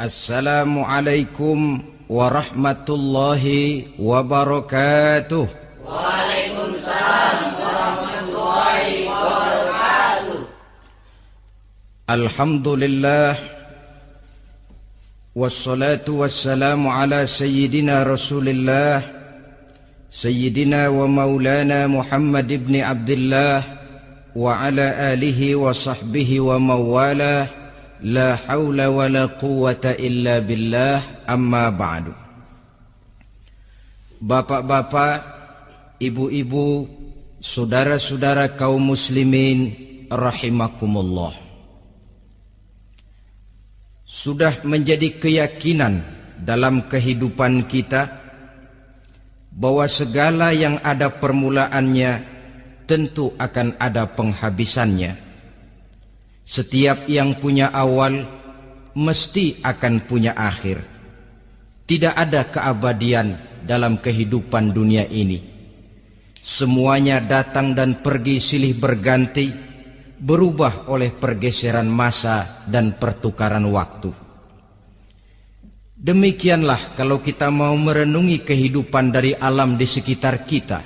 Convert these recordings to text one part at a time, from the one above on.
Assalamualaikum warahmatullahi wabarakatuh. Waalaikumsalam warahmatullahi wabarakatuh. Alhamdulillah, wassalatu wassalamu ala sayyidina Rasulillah, sayyidina wa maulana Muhammad ibn Abdullah wa ala alihi wa sahbihi wa mawalah. La haula wa la quwwata illa billah, amma ba'du. Bapak-bapak, ibu-ibu, saudara-saudara kaum muslimin rahimakumullah. Sudah menjadi keyakinan dalam kehidupan kita bahwa segala yang ada permulaannya tentu akan ada penghabisannya. Setiap yang punya awal mesti akan punya akhir. Tidak ada keabadian dalam kehidupan dunia ini. Semuanya datang dan pergi silih berganti, berubah oleh pergeseran masa dan pertukaran waktu. Demikianlah kalau kita mau merenungi kehidupan dari alam di sekitar kita.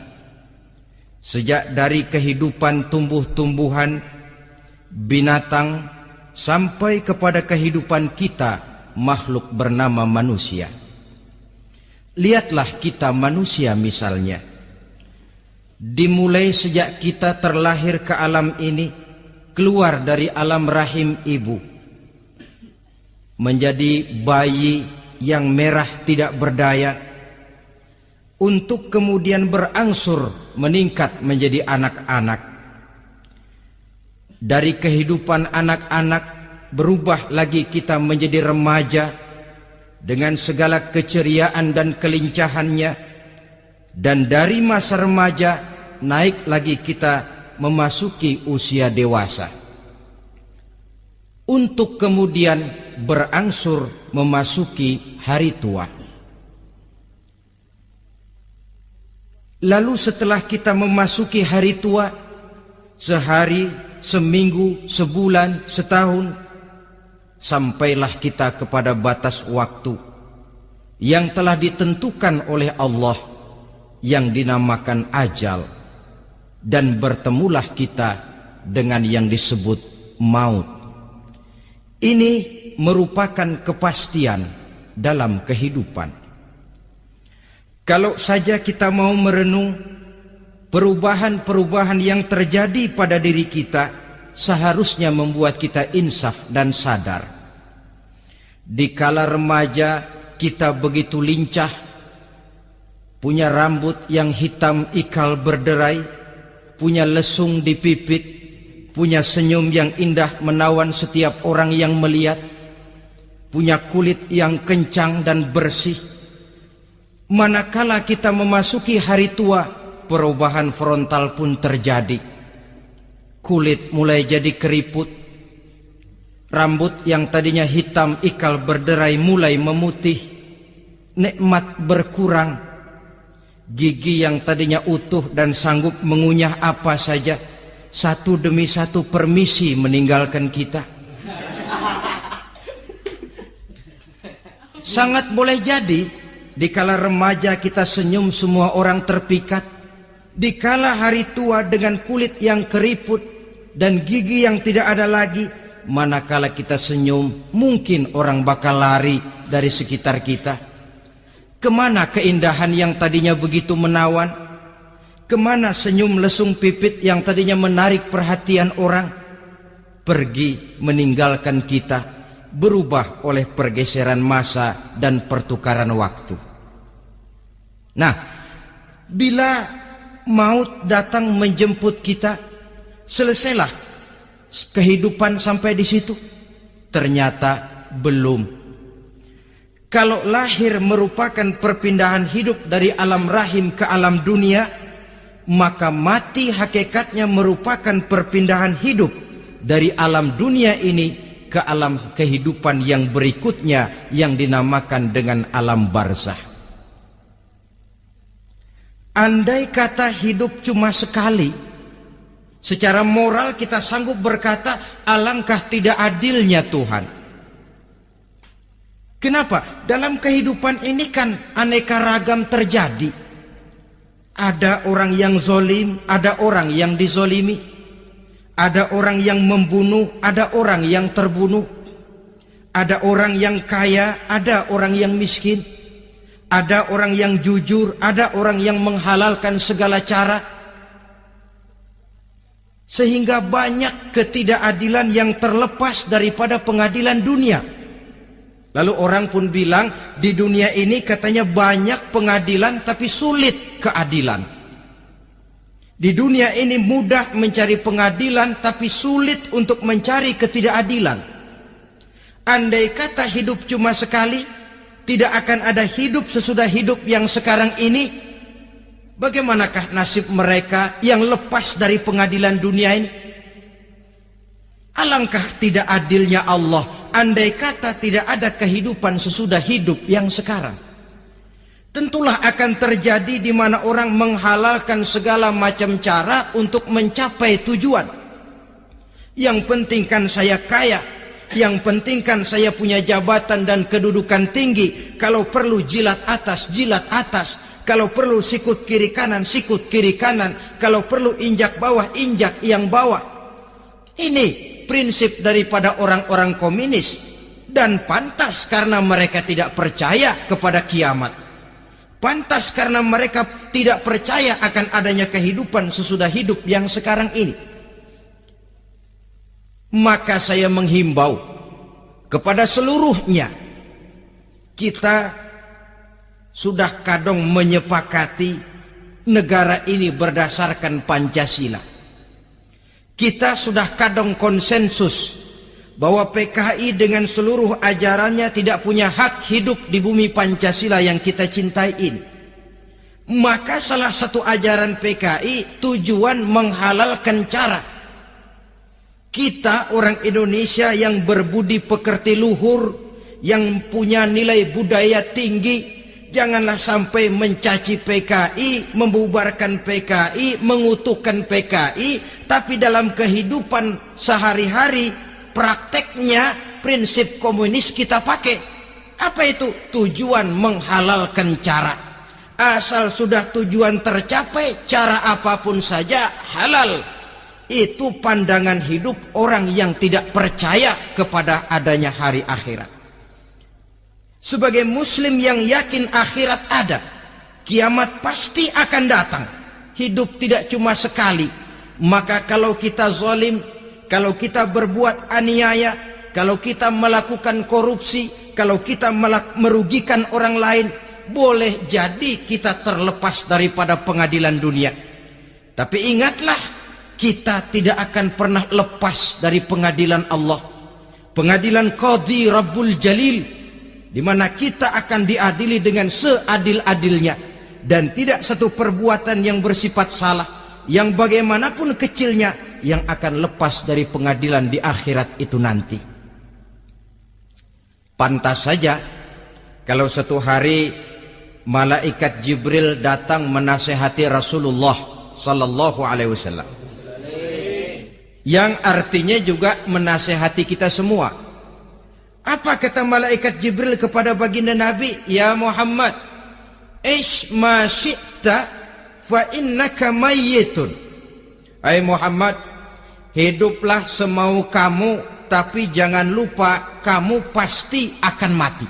Sejak dari kehidupan tumbuh-tumbuhan, binatang, sampai kepada kehidupan kita, makhluk bernama manusia. Lihatlah kita manusia misalnya. Dimulai sejak kita terlahir ke alam ini, keluar dari alam rahim ibu, menjadi bayi yang merah tidak berdaya, untuk kemudian berangsur meningkat menjadi anak-anak. Dari kehidupan anak-anak berubah lagi kita menjadi remaja dengan segala keceriaan dan kelincahannya, dan dari masa remaja naik lagi kita memasuki usia dewasa, untuk kemudian berangsur memasuki hari tua. Lalu setelah kita memasuki hari tua, sehari, seminggu, sebulan, setahun, sampailah kita kepada batas waktu yang telah ditentukan oleh Allah, yang dinamakan ajal, dan bertemulah kita dengan yang disebut maut. Ini merupakan kepastian dalam kehidupan. Kalau saja kita mau merenung perubahan-perubahan yang terjadi pada diri kita, seharusnya membuat kita insaf dan sadar. Di kala remaja kita begitu lincah, punya rambut yang hitam ikal berderai, punya lesung di pipit, punya senyum yang indah menawan setiap orang yang melihat, punya kulit yang kencang dan bersih. Manakala kita memasuki hari tua, perubahan frontal pun terjadi. Kulit mulai jadi keriput, rambut yang tadinya hitam ikal berderai mulai memutih, nikmat berkurang, gigi yang tadinya utuh dan sanggup mengunyah apa saja, satu demi satu permisi meninggalkan kita. Sangat boleh jadi dikala remaja kita senyum semua orang terpikat. Dikala hari tua dengan kulit yang keriput dan gigi yang tidak ada lagi, manakala kita senyum, mungkin orang bakal lari dari sekitar kita. Kemana keindahan yang tadinya begitu menawan? Kemana senyum lesung pipit yang tadinya menarik perhatian orang? Pergi meninggalkan kita, berubah oleh pergeseran masa dan pertukaran waktu. Nah, bila maut datang menjemput kita, selesailah kehidupan sampai di situ? Ternyata belum. Kalau lahir merupakan perpindahan hidup dari alam rahim ke alam dunia, maka mati hakikatnya merupakan perpindahan hidup dari alam dunia ini ke alam kehidupan yang berikutnya, yang dinamakan dengan alam barzakh. Andai kata hidup cuma sekali, secara moral kita sanggup berkata, alangkah tidak adilnya Tuhan. Kenapa? Dalam kehidupan ini kan aneka ragam terjadi. Ada orang yang zolim, ada orang yang dizolimi. Ada orang yang membunuh, ada orang yang terbunuh. Ada orang yang kaya, ada orang yang miskin. Ada orang yang jujur, ada orang yang menghalalkan segala cara. Sehingga banyak ketidakadilan yang terlepas daripada pengadilan dunia. Lalu orang pun bilang, di dunia ini katanya banyak pengadilan tapi sulit keadilan. Di dunia ini mudah mencari pengadilan tapi sulit untuk mencari ketidakadilan. Andai kata hidup cuma sekali, tidak akan ada hidup sesudah hidup yang sekarang ini. Bagaimanakah nasib mereka yang lepas dari pengadilan dunia ini? Alangkah tidak adilnya Allah, andai kata tidak ada kehidupan sesudah hidup yang sekarang. Tentulah akan terjadi di mana orang menghalalkan segala macam cara untuk mencapai tujuan. Yang penting kan saya kaya, yang penting kan saya punya jabatan dan kedudukan tinggi. Kalau perlu jilat atas, jilat atas. Kalau perlu sikut kiri kanan, sikut kiri kanan. Kalau perlu injak bawah, injak yang bawah. Ini prinsip daripada orang-orang komunis, dan pantas karena mereka tidak percaya kepada kiamat. Pantas karena mereka tidak percaya akan adanya kehidupan sesudah hidup yang sekarang ini. Maka saya menghimbau kepada seluruhnya, kita sudah kadung menyepakati negara ini berdasarkan Pancasila. Kita sudah kadung konsensus bahwa PKI dengan seluruh ajarannya tidak punya hak hidup di bumi Pancasila yang kita cintai ini. Maka salah satu ajaran PKI tujuan menghalalkan cara. Kita orang Indonesia yang berbudi pekerti luhur, yang punya nilai budaya tinggi, janganlah sampai mencaci PKI, membubarkan PKI, mengutuhkan PKI, tapi dalam kehidupan sehari-hari prakteknya prinsip komunis kita pakai. Apa itu? Tujuan menghalalkan cara. Asal sudah tujuan tercapai, cara apapun saja halal. Itu pandangan hidup orang yang tidak percaya kepada adanya hari akhirat. Sebagai muslim yang yakin akhirat ada, kiamat pasti akan datang. Hidup tidak cuma sekali. Maka kalau kita zalim, kalau kita berbuat aniaya, kalau kita melakukan korupsi, kalau kita merugikan orang lain, boleh jadi kita terlepas daripada pengadilan dunia. Tapi ingatlah, kita tidak akan pernah lepas dari pengadilan Allah. Pengadilan Qadhi Rabbul Jalil, di mana kita akan diadili dengan seadil-adilnya, dan tidak satu perbuatan yang bersifat salah, yang bagaimanapun kecilnya, yang akan lepas dari pengadilan di akhirat itu nanti. Pantas saja kalau satu hari malaikat Jibril datang menasehati Rasulullah sallallahu alaihi wasallam, yang artinya juga menasehati kita semua. Apa kata malaikat Jibril kepada baginda Nabi? Ya Muhammad, ish ma syi'ta fa innaka mayyitun. Hai Muhammad, hiduplah semau kamu, tapi jangan lupa kamu pasti akan mati.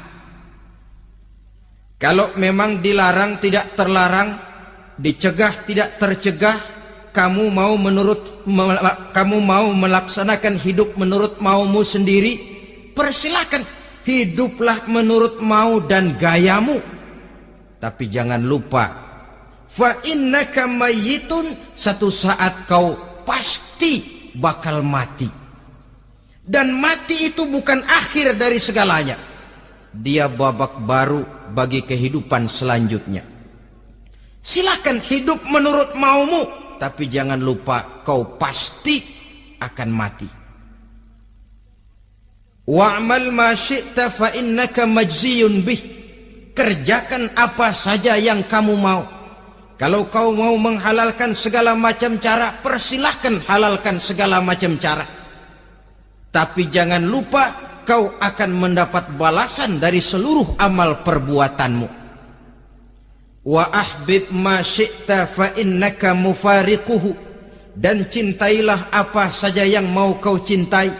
Kalau memang dilarang tidak terlarang, dicegah tidak tercegah, kamu mau melaksanakan hidup menurut maumu sendiri, persilakan, hiduplah menurut mau dan gayamu. Tapi jangan lupa, fa innaka mayyitun, satu saat kau pasti bakal mati. Dan mati itu bukan akhir dari segalanya. Dia babak baru bagi kehidupan selanjutnya. Silakan hidup menurut maumu, tapi jangan lupa kau pasti akan mati. Wa'mal ma syi'ta fa innaka majziyun bih. Kerjakan apa saja yang kamu mau. Kalau kau mau menghalalkan segala macam cara, persilahkan halalkan segala macam cara. Tapi jangan lupa kau akan mendapat balasan dari seluruh amal perbuatanmu. Wa ahbib ma syi'ta fa innaka mufariquhu, dan cintailah apa saja yang mau kau cintai.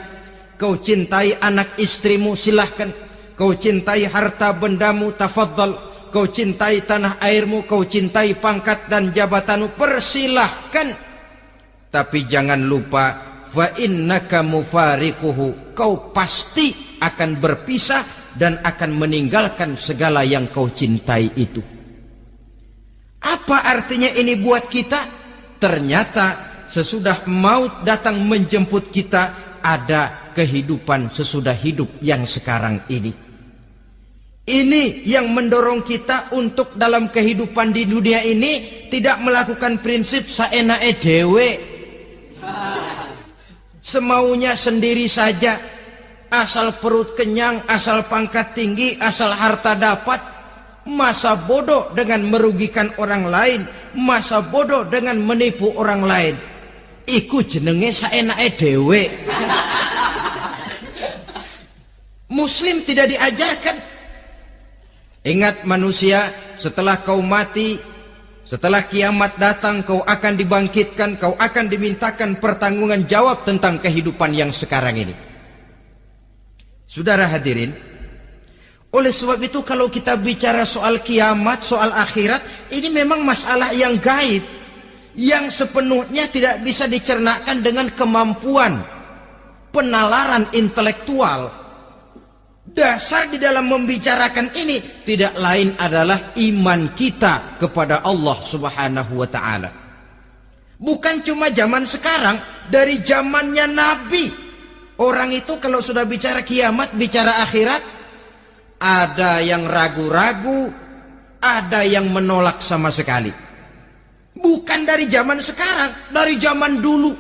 Kau cintai anak istrimu, silahkan. Kau cintai harta bendamu, tafadhal. Kau cintai tanah airmu, kau cintai pangkat dan jabatanmu, persilahkan. Tapi jangan lupa, fa innaka mufariquhu, kau pasti akan berpisah dan akan meninggalkan segala yang kau cintai itu. Apa artinya ini buat kita? Ternyata sesudah maut datang menjemput kita, ada kehidupan sesudah hidup yang sekarang ini. Ini yang mendorong kita untuk dalam kehidupan di dunia ini tidak melakukan prinsip saenake dewe, semaunya sendiri saja, asal perut kenyang, asal pangkat tinggi, asal harta dapat. Masa bodoh dengan merugikan orang lain, masa bodoh dengan menipu orang lain. Iku jenenge saenake dewe. Muslim tidak diajarkan. Ingat manusia, setelah kau mati, setelah kiamat datang, kau akan dibangkitkan, kau akan dimintakan pertanggungan jawab tentang kehidupan yang sekarang ini. Saudara hadirin, oleh sebab itu kalau kita bicara soal kiamat, soal akhirat, ini memang masalah yang gaib, yang sepenuhnya tidak bisa dicernakkan dengan kemampuan penalaran intelektual. Dasar di dalam membicarakan ini tidak lain adalah iman kita kepada Allah Subhanahu wa ta'ala. Bukan cuma zaman sekarang, dari zamannya Nabi. Orang itu kalau sudah bicara kiamat, bicara akhirat, ada yang ragu-ragu, ada yang menolak sama sekali. Bukan dari zaman sekarang, dari zaman dulu.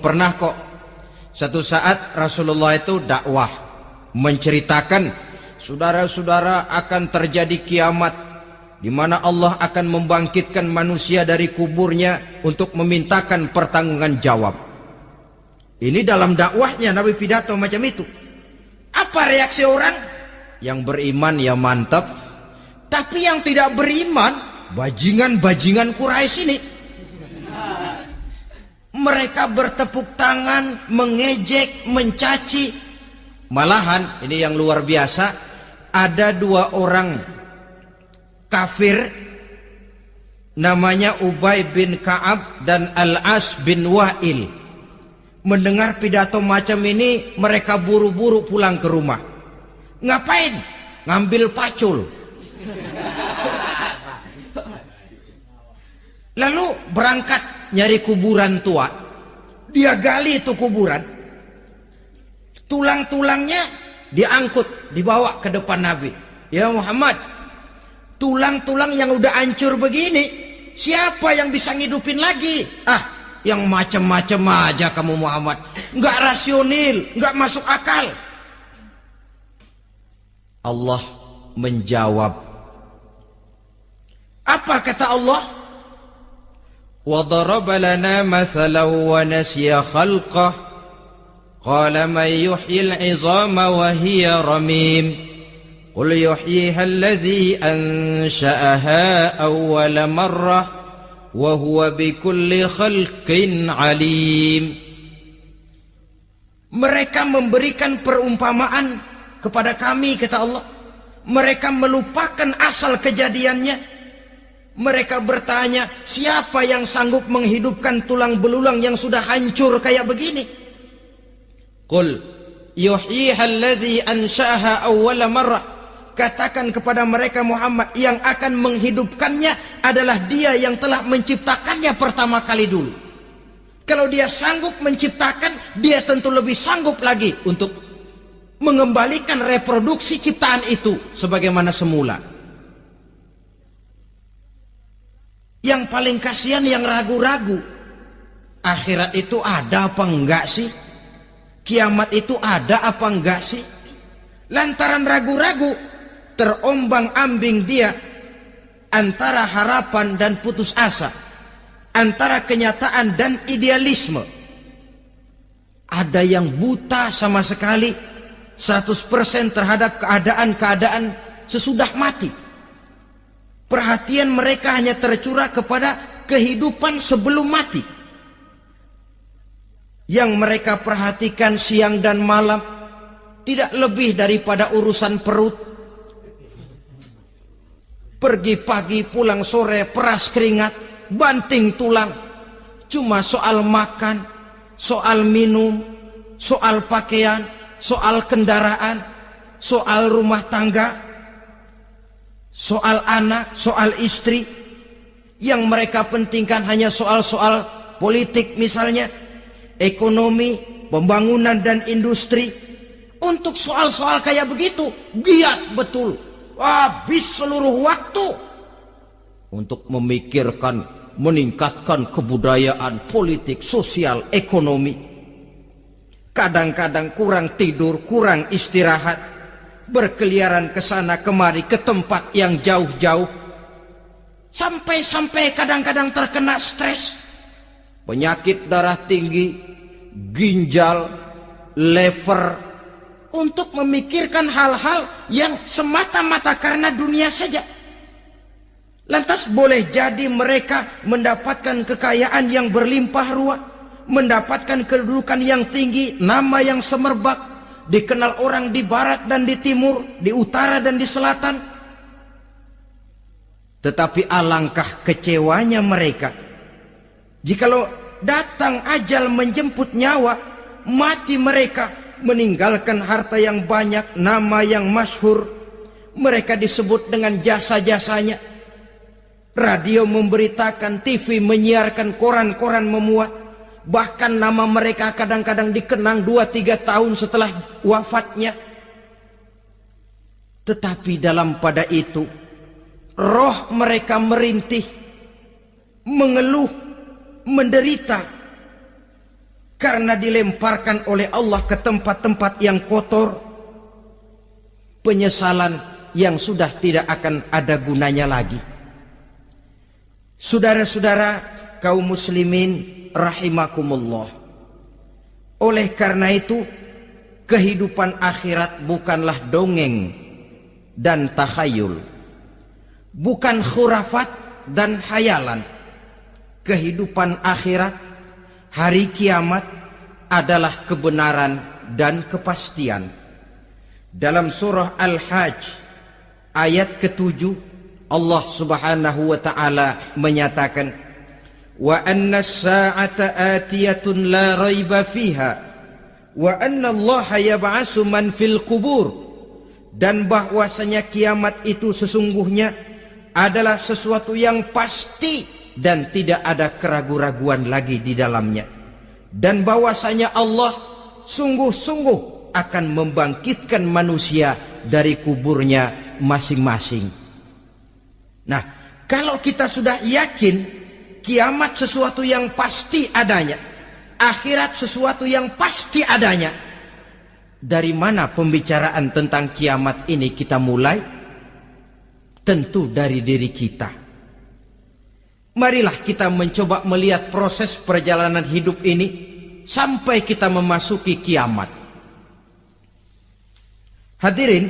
Pernah kok satu saat Rasulullah itu dakwah, menceritakan, saudara-saudara, akan terjadi kiamat di mana Allah akan membangkitkan manusia dari kuburnya untuk memintakan pertanggungan jawab. Ini dalam dakwahnya Nabi pidato macam itu. Apa reaksi orang? Yang beriman ya mantap, tapi yang tidak beriman, bajingan-bajingan Quraisy ini, mereka bertepuk tangan, mengejek, mencaci. Malahan ini yang luar biasa, ada dua orang kafir namanya Ubay bin Ka'ab dan Al-As bin Wa'il. Mendengar pidato macam ini, mereka buru-buru pulang ke rumah. Ngapain? Ngambil pacul. Lalu berangkat nyari kuburan tua. Dia gali itu kuburan. Tulang-tulangnya diangkut, dibawa ke depan Nabi. Ya Muhammad, tulang-tulang yang udah hancur begini, siapa yang bisa ngidupin lagi? Yang macam-macam aja kamu Muhammad. Nggak rasional, nggak masuk akal. Allah menjawab. Apa kata Allah? وَضَرَبَ لَنَا مَثَلًا وَنَسِيَ خَلْقَهُ قَالَ مَنْ يُحْيِي الْعِظَامَ وَهِيَ رَمِيمٌ قُلْ يُحْيِيهَا الَّذِي أَنْشَأَهَا أَوَّلَ مَرَّةٍ وَهُوَ بِكُلِّ خَلْقٍ عَلِيمٌ. Mereka memberikan perumpamaan kepada kami, kata Allah. Mereka melupakan asal kejadiannya. Mereka bertanya, siapa yang sanggup menghidupkan tulang belulang yang sudah hancur kayak begini? Qul yuhyiha allazi ansha'aha awwala marrah. Katakan kepada mereka Muhammad, yang akan menghidupkannya adalah Dia yang telah menciptakannya pertama kali dulu. Kalau Dia sanggup menciptakan, Dia tentu lebih sanggup lagi untuk mengembalikan reproduksi ciptaan itu sebagaimana semula. Yang paling kasihan yang ragu-ragu. Akhirat itu ada apa enggak sih? Kiamat itu ada apa enggak sih? Lantaran ragu-ragu, terombang-ambing dia antara harapan dan putus asa, antara kenyataan dan idealisme. Ada yang buta sama sekali, 100% terhadap keadaan-keadaan sesudah mati. Perhatian mereka hanya tercurah kepada kehidupan sebelum mati. Yang mereka perhatikan siang dan malam tidak lebih daripada urusan perut. Pergi pagi, pulang sore, peras keringat, banting tulang. Cuma soal makan, soal minum, soal pakaian, soal kendaraan, soal rumah tangga, soal anak, soal istri. Yang mereka pentingkan hanya soal-soal politik misalnya, ekonomi, pembangunan dan industri. Untuk soal-soal kayak begitu giat betul, habis seluruh waktu untuk memikirkan meningkatkan kebudayaan, politik, sosial, ekonomi. Kadang-kadang kurang tidur, kurang istirahat, berkeliaran ke sana kemari ke tempat yang jauh-jauh, sampai kadang-kadang terkena stres, penyakit darah tinggi, ginjal, liver, untuk memikirkan hal-hal yang semata-mata karena dunia saja. Lantas boleh jadi mereka mendapatkan kekayaan yang berlimpah ruah, mendapatkan kedudukan yang tinggi, nama yang semerbak, dikenal orang di barat dan di timur, di utara dan di selatan. Tetapi alangkah kecewanya mereka jikalau datang ajal menjemput nyawa, mati mereka, meninggalkan harta yang banyak, nama yang masyhur. Mereka disebut dengan jasa-jasanya. Radio memberitakan, TV menyiarkan, koran-koran memuat. Bahkan nama mereka kadang-kadang dikenang 2-3 tahun setelah wafatnya. Tetapi dalam pada itu, roh mereka merintih, mengeluh, menderita, karena dilemparkan oleh Allah ke tempat-tempat yang kotor. Penyesalan yang sudah tidak akan ada gunanya lagi. Saudara-saudara kaum muslimin rahimakumullah, oleh karena itu kehidupan akhirat bukanlah dongeng dan takhayul, bukan khurafat dan hayalan. Kehidupan akhirat, hari kiamat adalah kebenaran dan kepastian. Dalam surah Al-Hajj ayat ke-7, Allah Subhanahu wa taala menyatakan, wa anna as-sa'ata atiyatun la raiba fiha wa anna Allah yab'atsu man fil qubur, dan bahwasanya kiamat itu sesungguhnya adalah sesuatu yang pasti dan tidak ada keraguan-raguan lagi di dalamnya, dan bahwasanya Allah sungguh-sungguh akan membangkitkan manusia dari kuburnya masing-masing. Nah, kalau kita sudah yakin kiamat sesuatu yang pasti adanya, akhirat sesuatu yang pasti adanya, dari mana pembicaraan tentang kiamat ini kita mulai? Tentu dari diri kita. Marilah kita mencoba melihat proses perjalanan hidup ini sampai kita memasuki kiamat. Hadirin,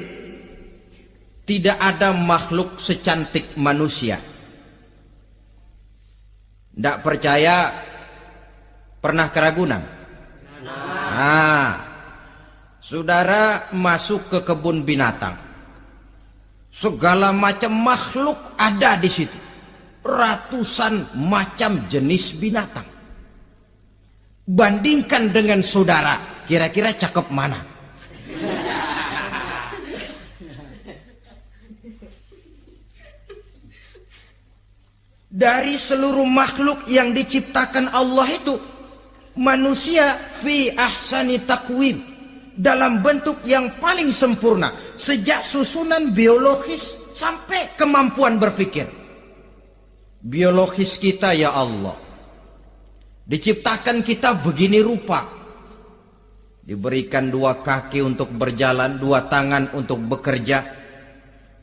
tidak ada makhluk secantik manusia. Tidak percaya, pernah ke Ragunan? Nah, saudara masuk ke kebun binatang, segala macam makhluk ada di situ. Ratusan macam jenis binatang. Bandingkan dengan saudara, kira-kira cakep mana? Dari seluruh makhluk yang diciptakan Allah itu, manusia fi ahsani taqwim, dalam bentuk yang paling sempurna, sejak susunan biologis sampai kemampuan berpikir. Biologis kita, ya Allah, diciptakan kita begini rupa, diberikan 2 kaki untuk berjalan, 2 tangan untuk bekerja,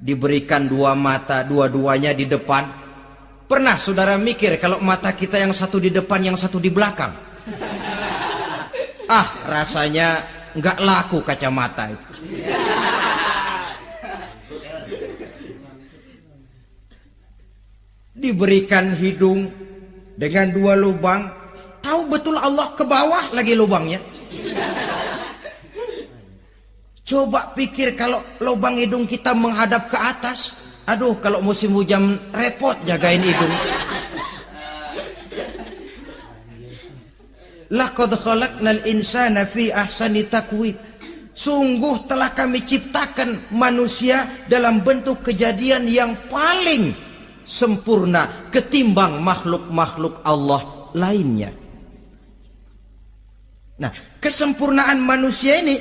diberikan 2 mata, dua-duanya di depan. Pernah saudara mikir kalau mata kita yang satu di depan, yang satu di belakang? Rasanya nggak laku kacamata itu. Diberikan hidung dengan 2 lubang, tahu betul Allah ke bawah lagi lubangnya. Coba pikir kalau lubang hidung kita menghadap ke atas. Aduh, kalau musim hujan repot jagain hidung. Laqad khalaqnal insana fi ahsani taqwim. Sungguh telah kami ciptakan manusia dalam bentuk kejadian yang paling sempurna ketimbang makhluk-makhluk Allah lainnya. Nah, kesempurnaan manusia ini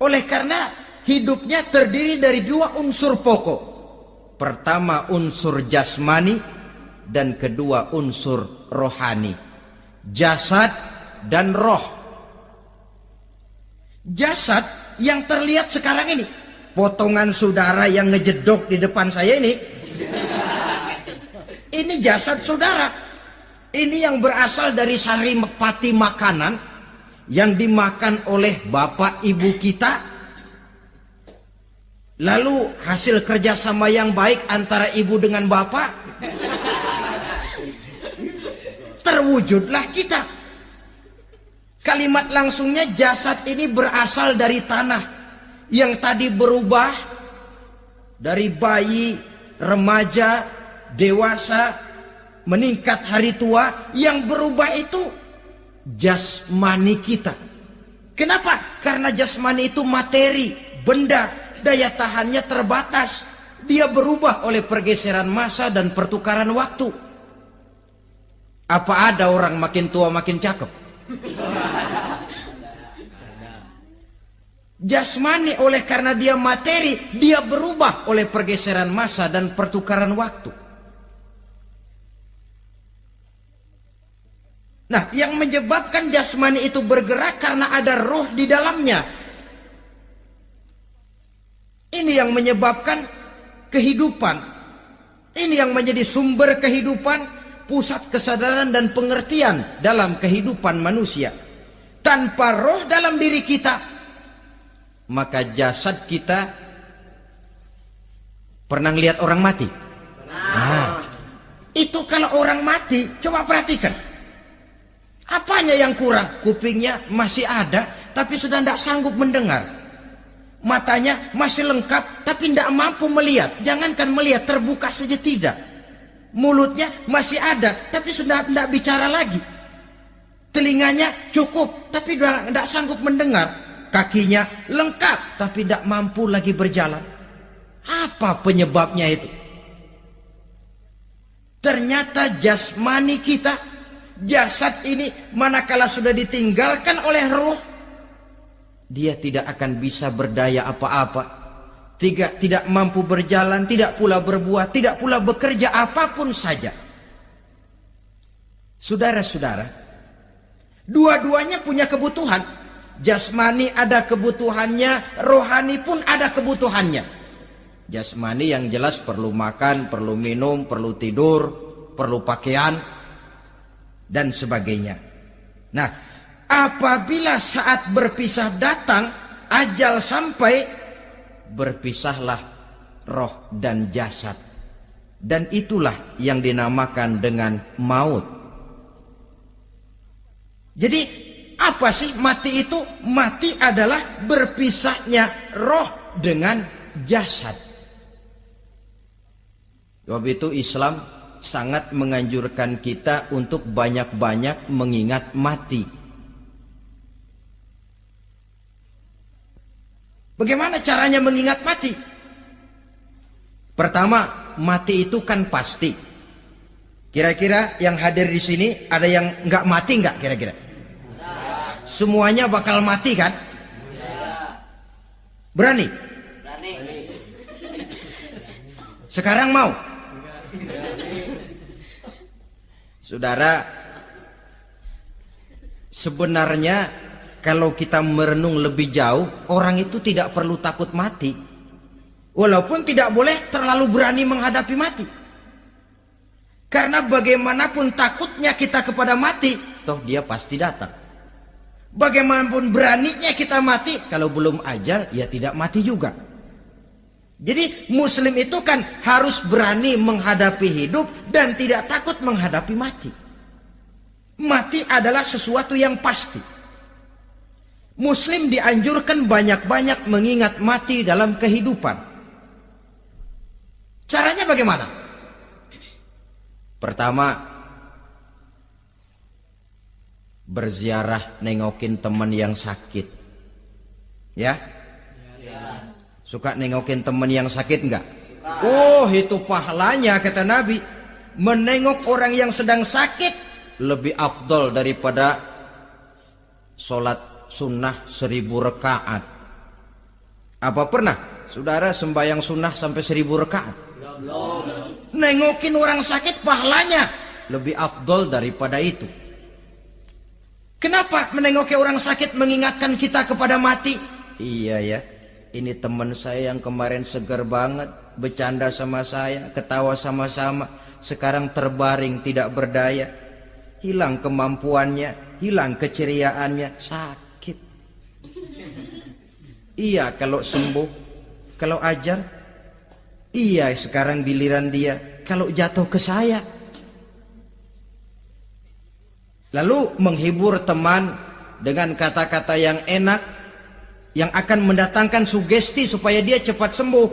oleh karena hidupnya terdiri dari 2 unsur pokok. Pertama unsur jasmani dan kedua unsur rohani. Jasad dan roh. Jasad yang terlihat sekarang ini, potongan saudara yang ngejedok di depan saya ini jasad saudara. Ini yang berasal dari sari pati makanan yang dimakan oleh bapak ibu kita. Lalu hasil kerjasama yang baik antara ibu dengan bapak, terwujudlah kita. Kalimat langsungnya jasad ini berasal dari tanah yang tadi berubah dari bayi, remaja, dewasa, meningkat hari tua. Yang berubah itu jasmani kita. Kenapa? Karena jasmani itu materi, benda, daya tahannya terbatas. Dia berubah oleh pergeseran masa dan pertukaran waktu. Apa ada orang makin tua makin cakep? Jasmani oleh karena dia materi, dia berubah oleh pergeseran masa dan pertukaran waktu. Nah, yang menyebabkan jasmani itu bergerak karena ada roh di dalamnya. Ini yang menyebabkan kehidupan. Ini yang menjadi sumber kehidupan, pusat kesadaran dan pengertian dalam kehidupan manusia. Tanpa roh dalam diri kita, maka jasad kita pernah lihat orang mati? Nah, itu kalau orang mati, coba perhatikan. Apanya yang kurang? Kupingnya masih ada, tapi sudah tidak sanggup mendengar. Matanya masih lengkap, tapi tidak mampu melihat. Jangankan melihat, terbuka saja tidak. Mulutnya masih ada, tapi sudah tidak bicara lagi. Telinganya cukup, tapi sudah tidak sanggup mendengar. Kakinya lengkap, tapi tidak mampu lagi berjalan. Apa penyebabnya itu? Ternyata jasmani kita, jasad ini manakala sudah ditinggalkan oleh ruh, dia tidak akan bisa berdaya apa-apa. Tidak mampu berjalan, tidak pula berbuat, tidak pula bekerja apapun saja. Saudara-saudara, dua-duanya punya kebutuhan. Jasmani ada kebutuhannya, rohani pun ada kebutuhannya. Jasmani yang jelas perlu makan, perlu minum, perlu tidur, perlu pakaian, dan sebagainya. Nah, apabila saat berpisah datang, ajal sampai, berpisahlah roh dan jasad. Dan itulah yang dinamakan dengan maut. Jadi apa sih mati itu? Mati adalah berpisahnya roh dengan jasad. Sebab itu Islam sangat menganjurkan kita untuk banyak-banyak mengingat mati. Bagaimana caranya mengingat mati? Pertama, mati itu kan pasti. Kira-kira yang hadir di sini ada yang nggak mati nggak kira-kira? Semuanya bakal mati kan? Berani? Berani. Sekarang mau? Saudara, sebenarnya kalau kita merenung lebih jauh, orang itu tidak perlu takut mati. Walaupun tidak boleh terlalu berani menghadapi mati. Karena bagaimanapun takutnya kita kepada mati, toh dia pasti datang. Bagaimanapun beraninya kita mati, kalau belum ajal ya tidak mati juga. Jadi muslim itu kan harus berani menghadapi hidup dan tidak takut menghadapi mati. Mati adalah sesuatu yang pasti. Muslim dianjurkan banyak-banyak mengingat mati dalam kehidupan. Caranya bagaimana? Pertama, berziarah, nengokin teman yang sakit. Ya? Suka nengokin teman yang sakit enggak? Oh, itu pahalanya kata Nabi. Menengok orang yang sedang sakit lebih afdol daripada sholat sunnah 1000 rakaat. Apa pernah saudara sembahyang sunnah sampai 1000 rakaat? Nengokin orang sakit pahalanya lebih afdol daripada itu. Kenapa menengoki orang sakit mengingatkan kita kepada mati? Iya ya, ini teman saya yang kemarin segar banget, bercanda sama saya, ketawa sama-sama, sekarang terbaring tidak berdaya, hilang kemampuannya, hilang keceriaannya, sakit. Iya kalau sembuh, kalau ajal, iya sekarang giliran dia, kalau jatuh ke saya. Lalu menghibur teman dengan kata-kata yang enak, yang akan mendatangkan sugesti supaya dia cepat sembuh.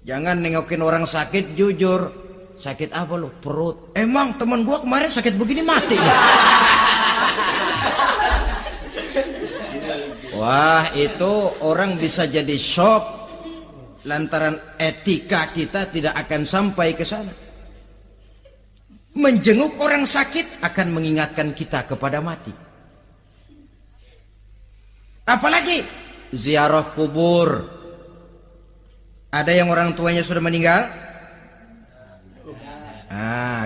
Jangan nengokin orang sakit jujur. Sakit apa lo? Perut. Emang teman gua kemarin sakit begini mati ya? Wah, itu orang bisa jadi shock lantaran etika kita tidak akan sampai ke sana. Menjenguk orang sakit akan mengingatkan kita kepada mati. Apalagi ziarah kubur. Ada yang orang tuanya sudah meninggal?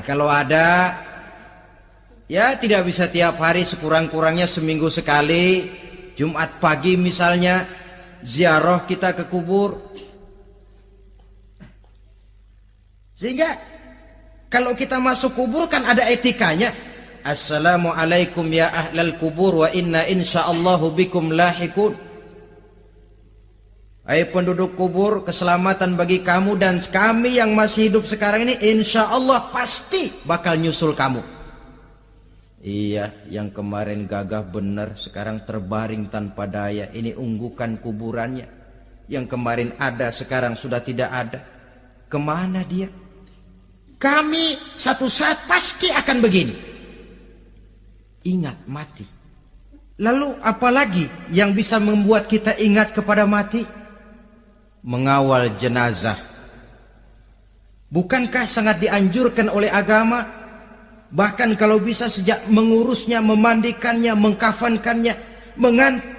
Kalau ada, ya tidak bisa tiap hari, sekurang-kurangnya seminggu sekali, Jumat pagi misalnya, ziarah kita ke kubur. Sehingga kalau kita masuk kubur kan ada etikanya. Assalamualaikum ya ahlal kubur wa inna insyaallahu bikum lahikun. Hai penduduk kubur, keselamatan bagi kamu dan kami yang masih hidup sekarang ini insyaallah pasti bakal nyusul kamu. Iya, yang kemarin gagah benar sekarang terbaring tanpa daya. Ini unggukan kuburannya. Yang kemarin ada sekarang sudah tidak ada. Kemana dia? Kami satu saat pasti akan begini. Ingat mati. Lalu apalagi yang bisa membuat kita ingat kepada mati? Mengawal jenazah. Bukankah sangat dianjurkan oleh agama? Bahkan kalau bisa sejak mengurusnya, memandikannya, mengkafankannya,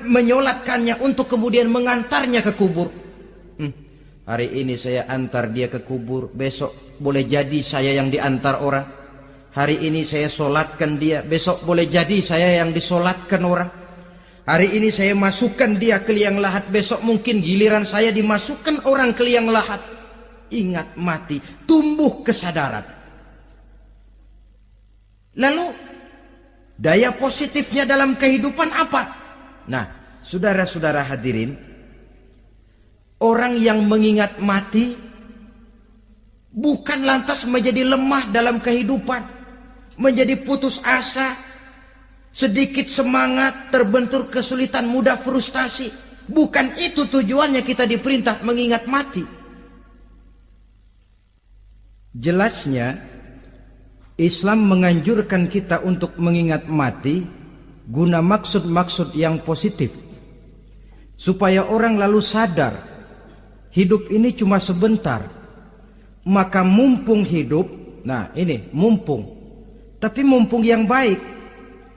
menyolatkannya untuk kemudian mengantarnya ke kubur. Hari ini saya antar dia ke kubur, besok boleh jadi saya yang diantar orang. Hari ini saya solatkan dia, besok boleh jadi saya yang disolatkan orang. Hari ini saya masukkan dia ke liang lahat, besok mungkin giliran saya dimasukkan orang ke liang lahat. Ingat mati, tumbuh kesadaran. Lalu daya positifnya dalam kehidupan apa? Nah, saudara-saudara hadirin, orang yang mengingat mati bukan lantas menjadi lemah dalam kehidupan, menjadi putus asa, sedikit semangat, terbentur kesulitan, mudah frustasi. Bukan itu tujuannya kita diperintah mengingat mati. Jelasnya Islam menganjurkan kita untuk mengingat mati guna maksud-maksud yang positif, supaya orang lalu sadar hidup ini cuma sebentar. Maka mumpung hidup, nah ini mumpung, tapi mumpung yang baik.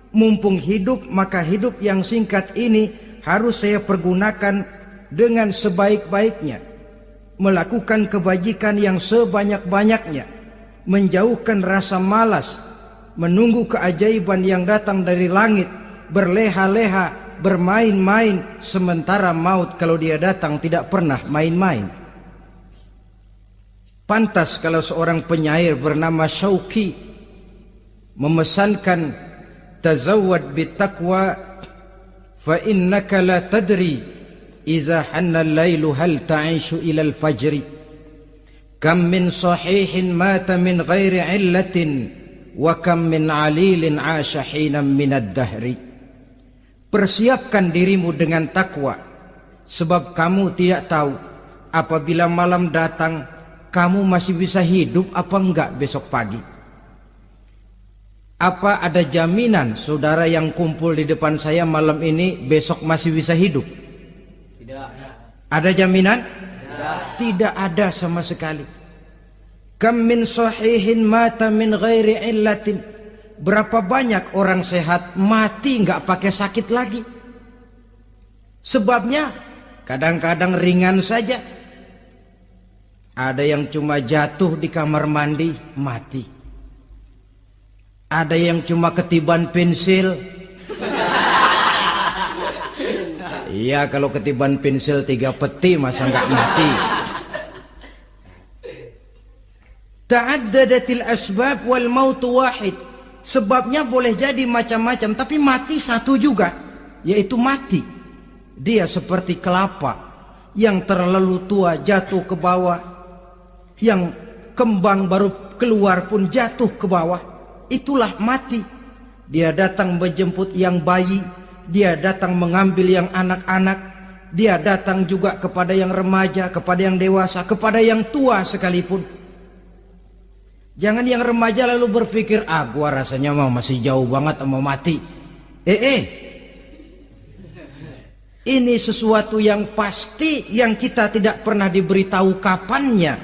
Mumpung hidup, maka hidup yang singkat ini harus saya pergunakan dengan sebaik-baiknya, melakukan kebajikan yang sebanyak-banyaknya, menjauhkan rasa malas, menunggu keajaiban yang datang dari langit, berleha-leha, bermain-main, sementara maut kalau dia datang tidak pernah main-main. Pantas kalau seorang penyair bernama Syauqi memesankan tazawwad bittaqwa fa innaka la tadri idza hanna al-lailu hal ta'ishu ila al-fajri kam min sahihin mata min ghairi illatin wa kam min alilin 'asha hinan min ad-dahri. Persiapkan dirimu dengan takwa, sebab kamu tidak tahu apabila malam datang kamu masih bisa hidup apa enggak besok pagi. Apa ada jaminan saudara yang kumpul di depan saya malam ini besok masih bisa hidup? Tidak. Ada jaminan? Tidak. Tidak ada sama sekali. Kam min sahihin mata min ghairi illatin. Berapa banyak orang sehat mati nggak pakai sakit lagi. Sebabnya kadang-kadang ringan saja. Ada yang cuma jatuh di kamar mandi mati. Ada yang cuma ketiban pensil. Iya, kalau ketiban pensil 3 peti masa nggak mati. Ta'addadatil asbab wal mautu wahid. Sebabnya boleh jadi macam-macam, tapi mati satu juga, yaitu mati. Dia seperti kelapa yang terlalu tua jatuh ke bawah, yang kembang baru keluar pun jatuh ke bawah. Itulah mati. Dia datang menjemput yang bayi, dia datang mengambil yang anak-anak, dia datang juga kepada yang remaja, kepada yang dewasa, kepada yang tua sekalipun. Jangan yang remaja lalu berpikir, gua rasanya masih jauh banget mau mati. Ini sesuatu yang pasti yang kita tidak pernah diberitahu kapannya.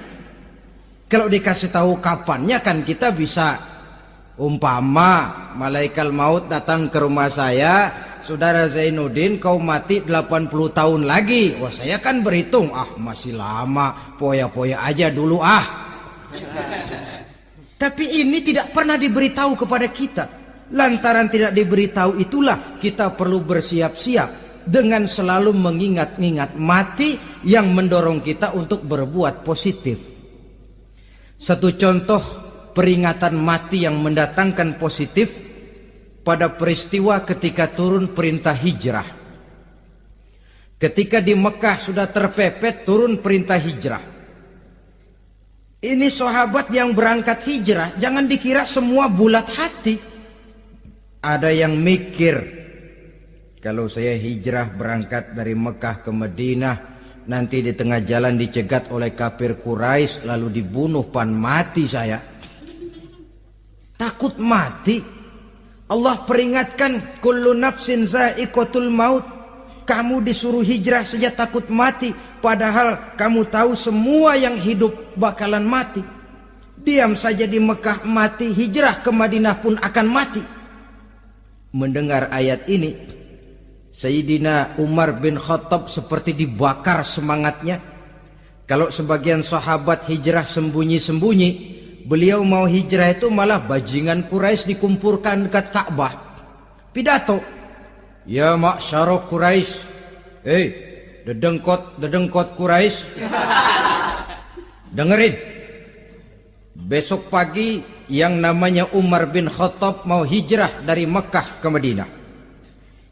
Kalau dikasih tahu kapannya kan kita bisa, umpama malaikat maut datang ke rumah saya, saudara Zainuddin kau mati 80 tahun lagi. Wah, saya kan berhitung, masih lama, poya-poya aja dulu Tapi ini tidak pernah diberitahu kepada kita. Lantaran tidak diberitahu itulah kita perlu bersiap-siap dengan selalu mengingat-ingat mati yang mendorong kita untuk berbuat positif. Satu contoh peringatan mati yang mendatangkan positif pada peristiwa ketika turun perintah hijrah. Ketika di Mekah sudah terpepet turun perintah hijrah. Ini sahabat yang berangkat hijrah, jangan dikira semua bulat hati. Ada yang mikir, kalau saya hijrah berangkat dari Mekah ke Madinah, nanti di tengah jalan dicegat oleh kafir Quraisy lalu dibunuh, mati saya. Takut mati. Allah peringatkan, kullu nafsin za'iqatul maut. Kamu disuruh hijrah saja takut mati, padahal kamu tahu semua yang hidup bakalan mati. Diam saja di Mekah mati, hijrah ke Madinah pun akan mati. Mendengar ayat ini, Sayyidina Umar bin Khattab seperti dibakar semangatnya. Kalau sebagian sahabat hijrah sembunyi-sembunyi, beliau mau hijrah itu malah bajingan Quraisy dikumpulkan dekat Ka'bah. Pidato, ya ma'syarah Quraisy, dedengkot Quraisy, dengerin. Besok pagi yang namanya Umar bin Khattab mau hijrah dari Mekah ke Madinah.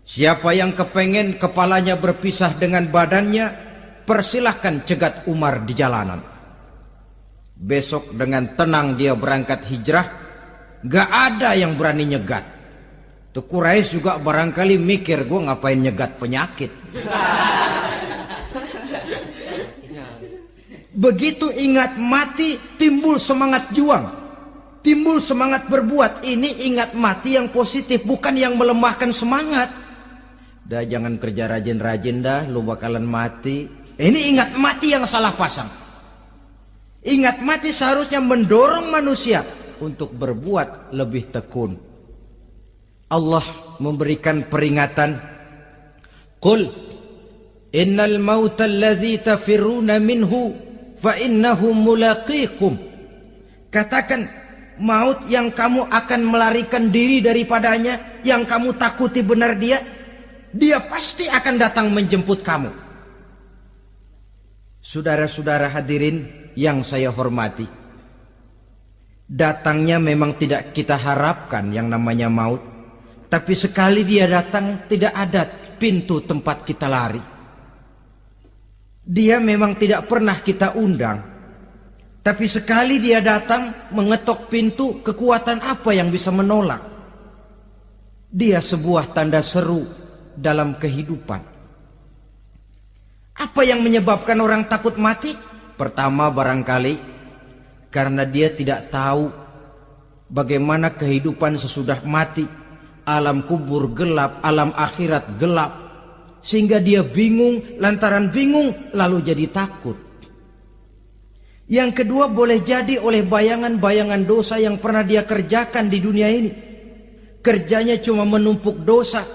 Siapa yang kepengen kepalanya berpisah dengan badannya, persilahkan cegat Umar di jalanan. Besok dengan tenang dia berangkat hijrah, gak ada yang berani nyegat. Tuh Quraisy juga barangkali mikir, gue ngapain nyegat penyakit. Begitu ingat mati, timbul semangat juang, timbul semangat berbuat. Ini ingat mati yang positif, bukan yang melemahkan semangat. Dah jangan kerja rajin-rajin dah, lu bakalan mati. Ini ingat mati yang salah pasang. Ingat mati seharusnya mendorong manusia untuk berbuat lebih tekun. Allah memberikan peringatan, qul innal mauta allazi tafiruna minhu fa innahu mulaqikum. Katakan, maut yang kamu akan melarikan diri daripadanya, yang kamu takuti benar dia pasti akan datang menjemput kamu. Saudara-saudara hadirin yang saya hormati, datangnya memang tidak kita harapkan yang namanya maut, Tapi sekali dia datang, tidak ada pintu tempat kita lari. Dia memang tidak pernah kita undang. Tapi sekali dia datang, mengetok pintu, kekuatan apa yang bisa menolak? Dia sebuah tanda seru dalam kehidupan. Apa yang menyebabkan orang takut mati? Pertama barangkali karena dia tidak tahu bagaimana kehidupan sesudah mati. Alam kubur gelap, alam akhirat gelap. Sehingga dia bingung, lantaran bingung lalu jadi takut. Yang kedua boleh jadi oleh bayangan-bayangan dosa yang pernah dia kerjakan di dunia ini. Kerjanya cuma menumpuk dosa.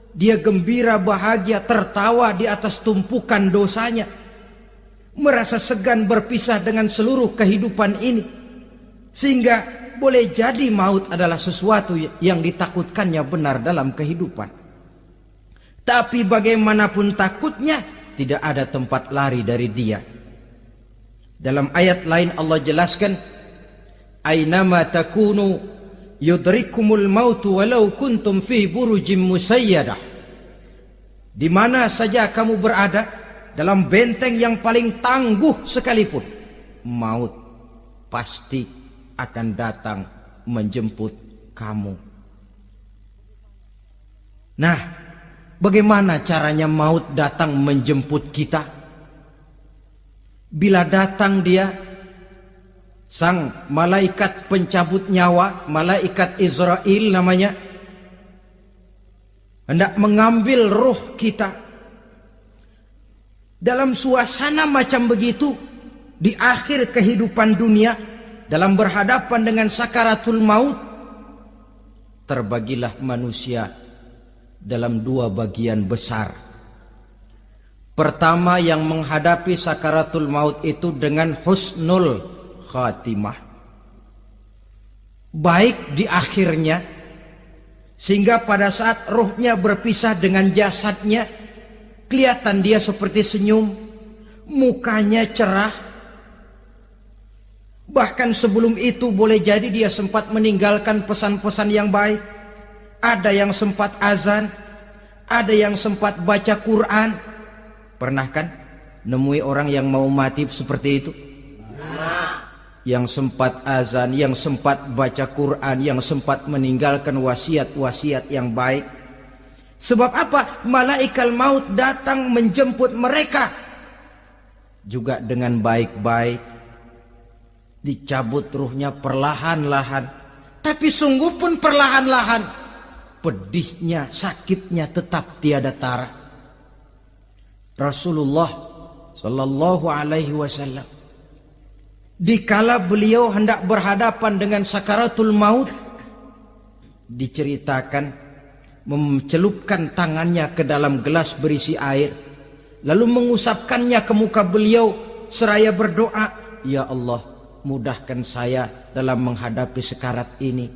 Dia gembira, bahagia, tertawa di atas tumpukan dosanya. Merasa segan berpisah dengan seluruh kehidupan ini. Sehingga boleh jadi maut adalah sesuatu yang ditakutkannya benar dalam kehidupan. Tapi bagaimanapun takutnya, tidak ada tempat lari dari dia. Dalam ayat lain Allah jelaskan, Aynama takunu yudrikumul mautu walau kuntum fi burujim musayyadah. Di mana saja kamu berada, dalam benteng yang paling tangguh sekalipun, maut pasti akan datang menjemput kamu. Nah, bagaimana caranya maut datang menjemput kita? Bila datang dia, sang malaikat pencabut nyawa, malaikat Israel namanya, hendak mengambil roh kita. Dalam suasana macam begitu, di akhir kehidupan dunia, dalam berhadapan dengan sakaratul maut, terbagilah manusia dalam dua bagian besar. Pertama, yang menghadapi sakaratul maut itu dengan husnul khatimah, baik di akhirnya, sehingga pada saat ruhnya berpisah dengan jasadnya, kelihatan dia seperti senyum, mukanya cerah. Bahkan sebelum itu boleh jadi dia sempat meninggalkan pesan-pesan yang baik. Ada yang sempat azan, ada yang sempat baca Quran. Pernah kan nemui orang yang mau mati seperti itu? Yang sempat azan, yang sempat baca Quran, yang sempat meninggalkan wasiat-wasiat yang baik. Sebab apa? Malaikat maut datang menjemput mereka juga dengan baik-baik. Dicabut ruhnya perlahan-lahan, tapi sungguh pun perlahan-lahan. Pedihnya, sakitnya tetap tiada tara. Rasulullah Sallallahu Alaihi Wasallam, dikala beliau hendak berhadapan dengan sakaratul maut, diceritakan mencelupkan tangannya ke dalam gelas berisi air, lalu mengusapkannya ke muka beliau seraya berdoa, Ya Allah, mudahkan saya dalam menghadapi sekarat ini.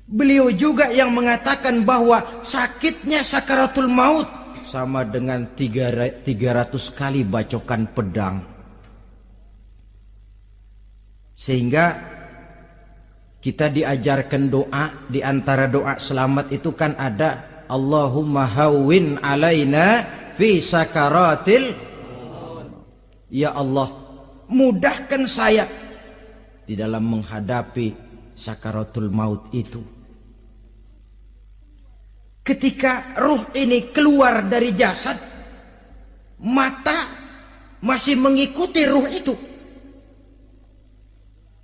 Beliau juga yang mengatakan bahwa sakitnya sakaratul maut sama dengan 300 kali bacokan pedang. Sehingga kita diajarkan doa, di antara doa selamat itu kan ada Allahumma hawwin alaina fi sakaratil. Ya Allah, mudahkan saya di dalam menghadapi sakaratul maut itu. Ketika ruh ini keluar dari jasad, mata masih mengikuti ruh itu.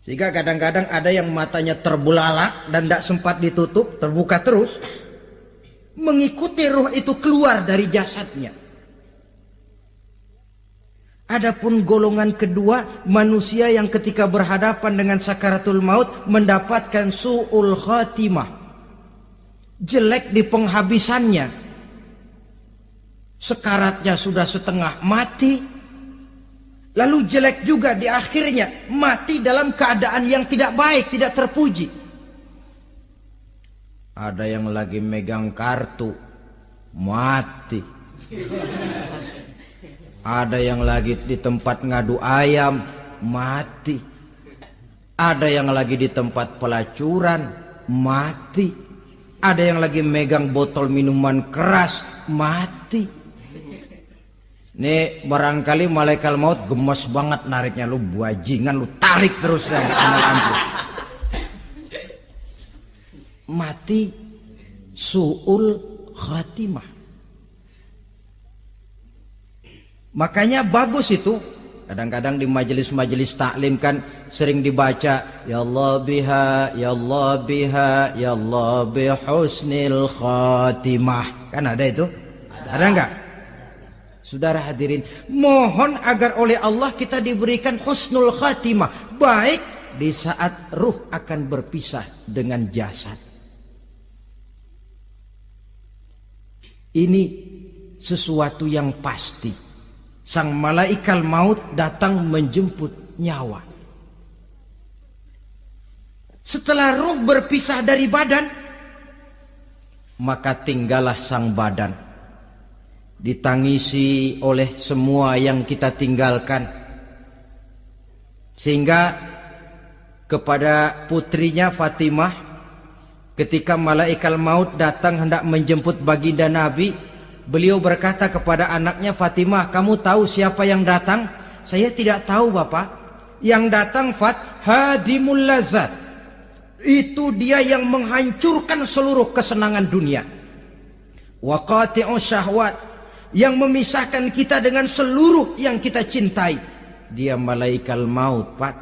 Sehingga kadang-kadang ada yang matanya terbelalak dan tidak sempat ditutup, terbuka terus, mengikuti ruh itu keluar dari jasadnya. Adapun golongan kedua, manusia yang ketika berhadapan dengan sakaratul maut mendapatkan su'ul khatimah, jelek di penghabisannya. Sekaratnya sudah setengah mati, lalu jelek juga di akhirnya, mati dalam keadaan yang tidak baik, tidak terpuji. Ada yang lagi megang kartu, mati. Ada yang lagi di tempat ngadu ayam, mati. Ada yang lagi di tempat pelacuran, mati. Ada yang lagi megang botol minuman keras, mati. Nih barangkali malaikat maut gemes banget nariknya, lu bajingan, lu tarik terus ya, mati su'ul khatimah. Makanya bagus itu. Kadang-kadang di majelis-majelis taklim kan sering dibaca ya Allah biha, ya Allah biha, ya Allah bihusnil khatimah. Kan ada itu? Ada enggak? Saudara hadirin, mohon agar oleh Allah kita diberikan husnul khatimah, baik di saat ruh akan berpisah dengan jasad. Ini sesuatu yang pasti. Sang malaikat maut datang menjemput nyawa. Setelah ruh berpisah dari badan, maka tinggallah sang badan, ditangisi oleh semua yang kita tinggalkan. Sehingga kepada putrinya Fatimah, ketika malaikat maut datang hendak menjemput baginda Nabi, beliau berkata kepada anaknya, Fatimah, kamu tahu siapa yang datang? Saya tidak tahu, Bapak. Yang datang hadimul lazat. Itu dia yang menghancurkan seluruh kesenangan dunia. Wa qati'us syahwat, yang memisahkan kita dengan seluruh yang kita cintai. Dia malaikat maut, Pak.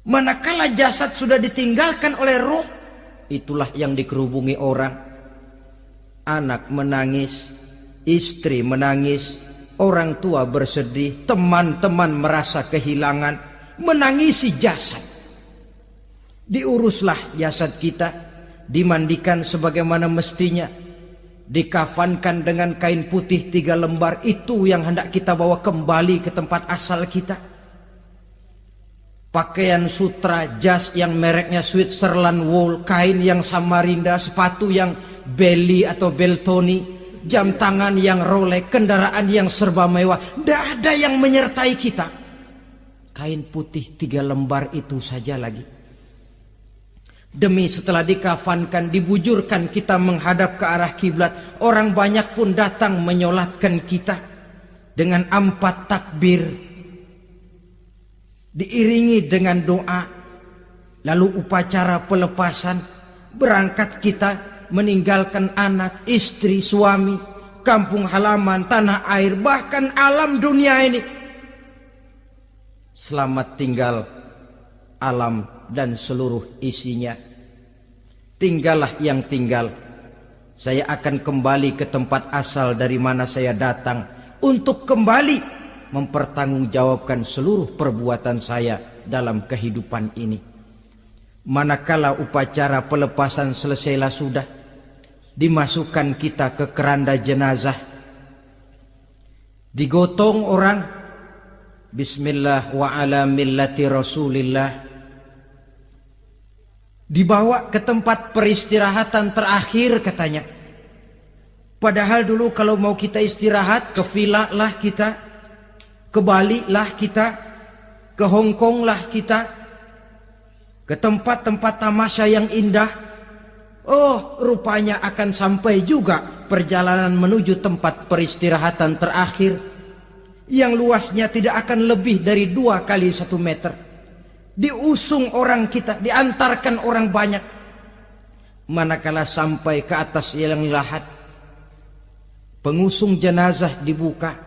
Manakala jasad sudah ditinggalkan oleh ruh, itulah yang dikerubungi orang. Anak menangis, istri menangis, orang tua bersedih, teman-teman merasa kehilangan, menangisi jasad. Diuruslah jasad kita, dimandikan sebagaimana mestinya, dikafankan dengan kain putih 3 lembar, itu yang hendak kita bawa kembali ke tempat asal kita. Pakaian sutra, jas yang mereknya Switzerland wool, kain yang Samarinda, sepatu yang Belly atau Beltoni, jam tangan yang Rolex, kendaraan yang serba mewah, tidak ada yang menyertai kita. Kain putih 3 lembar itu saja lagi. Demi setelah dikafankan, dibujurkan kita menghadap ke arah kiblat, orang banyak pun datang menyolatkan kita dengan 4 takbir, diiringi dengan doa, lalu upacara pelepasan, berangkat kita meninggalkan anak, istri, suami, kampung halaman, tanah air, bahkan alam dunia ini. Selamat tinggal alam dan seluruh isinya. Tinggallah yang tinggal. Saya akan kembali ke tempat asal dari mana saya datang, untuk kembali mempertanggungjawabkan seluruh perbuatan saya dalam kehidupan ini. Manakala upacara pelepasan selesailah sudah, dimasukkan kita ke keranda jenazah, digotong orang, bismillah wa ala millati rasulillah, dibawa ke tempat peristirahatan terakhir katanya. Padahal dulu kalau mau kita istirahat, ke villa lah kita, ke Bali lah kita, ke Hong Kong lah kita, ke tempat-tempat tamasya yang indah. Oh, rupanya akan sampai juga perjalanan menuju tempat peristirahatan terakhir yang luasnya tidak akan lebih dari 2 kali 1 meter. Diusung orang kita, diantarkan orang banyak. Manakala sampai ke atas liang lahat, pengusung jenazah dibuka,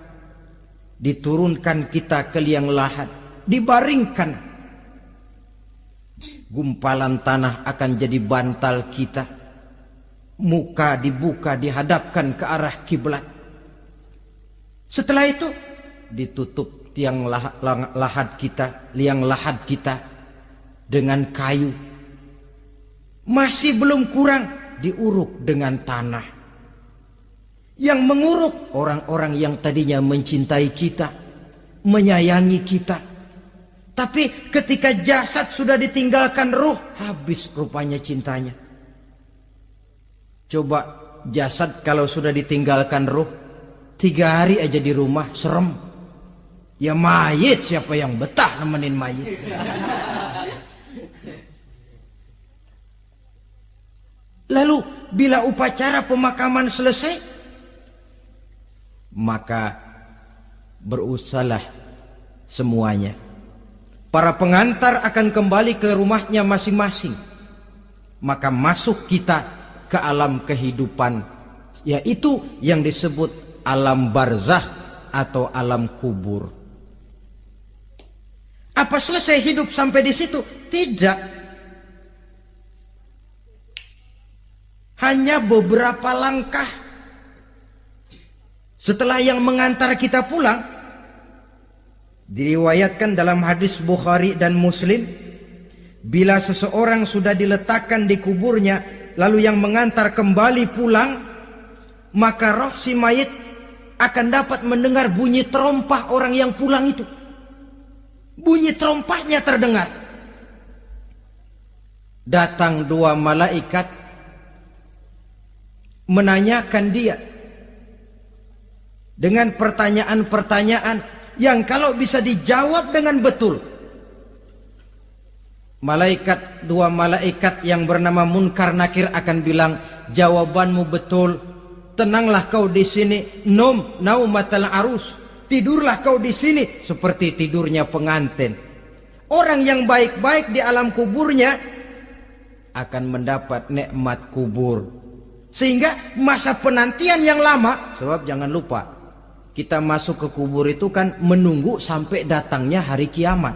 diturunkan kita ke liang lahat, dibaringkan. Gumpalan tanah akan jadi bantal kita. Muka dibuka, dihadapkan ke arah kiblat. Setelah itu ditutup tiang lahat kita, liang lahat kita dengan kayu. Masih belum kurang, diuruk dengan tanah. Yang menguruk orang-orang yang tadinya mencintai kita, menyayangi kita. Tapi ketika jasad sudah ditinggalkan ruh, habis rupanya cintanya. Coba jasad kalau sudah ditinggalkan ruh, 3 hari aja di rumah, serem. Ya mayit, siapa yang betah nemenin mayit? Lalu bila upacara pemakaman selesai, maka berusahalah semuanya. Para pengantar akan kembali ke rumahnya masing-masing. Maka masuk kita ke alam kehidupan, yaitu yang disebut alam barzakh atau alam kubur. Apa selesai hidup sampai di situ? Tidak. Hanya beberapa langkah setelah yang mengantar kita pulang. Diriwayatkan dalam hadis Bukhari dan Muslim, bila seseorang sudah diletakkan di kuburnya, lalu yang mengantar kembali pulang, maka roh si mayit akan dapat mendengar bunyi terompah orang yang pulang itu. Bunyi terompahnya terdengar. Datang dua malaikat menanyakan dia dengan pertanyaan-pertanyaan yang kalau bisa dijawab dengan betul, dua malaikat yang bernama Munkar Nakir akan bilang, jawabanmu betul, tenanglah kau di sini, naumatal arus, tidurlah kau di sini seperti tidurnya pengantin. Orang yang baik-baik di alam kuburnya akan mendapat nikmat kubur, sehingga masa penantian yang lama. Sebab jangan lupa, kita masuk ke kubur itu kan menunggu sampai datangnya hari kiamat.